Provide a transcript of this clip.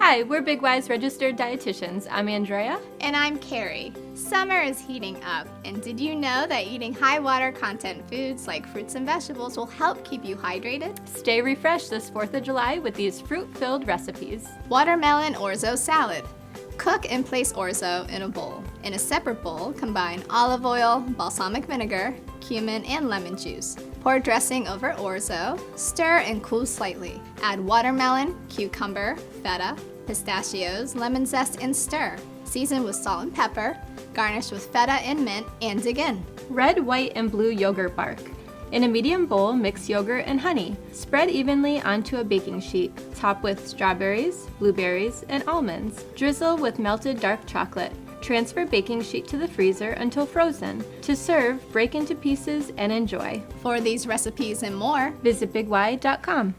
Hi, we're Big Y's registered dietitians. I'm Andrea. And I'm Carrie. Summer is heating up, and did you know that eating high water content foods like fruits and vegetables will help keep you hydrated? Stay refreshed this 4th of July with these fruit-filled recipes. Watermelon Orzo Salad. Cook and place orzo in a bowl. In a separate bowl, combine olive oil, balsamic vinegar, cumin, and lemon juice. Pour dressing over orzo, stir and cool slightly. Add watermelon, cucumber, feta, pistachios, lemon zest, and stir. Season with salt and pepper, garnish with feta and mint, and dig in. Red, white, and blue yogurt bark. In a medium bowl, mix yogurt and honey. Spread evenly onto a baking sheet. Top with strawberries, blueberries, and almonds. Drizzle with melted dark chocolate. Transfer baking sheet to the freezer until frozen. To serve, break into pieces and enjoy. For these recipes and more, visit bigY.com.